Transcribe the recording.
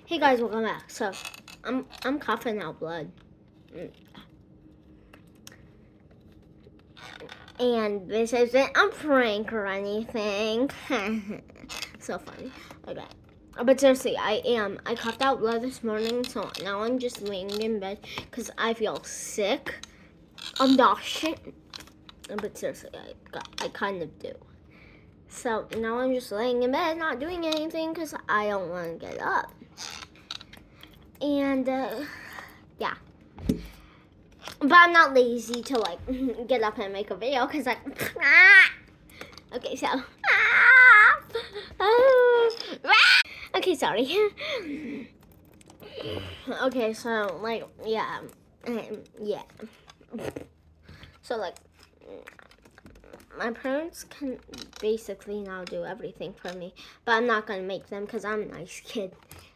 Hey guys, welcome back. So, I'm coughing out blood, and this isn't a prank or anything. So funny. Okay, but seriously, I coughed out blood this morning, so now I'm just laying in bed because I feel sick. I'm not shit, but seriously, I kind of do. So now I'm just laying in bed, not doing anything because I don't want to get up. And yeah. But I'm not lazy to like get up and make a video because like okay, so okay, sorry. Okay, so like yeah. Yeah. So like my parents can basically now do everything for me, but I'm not gonna make them because I'm a nice kid.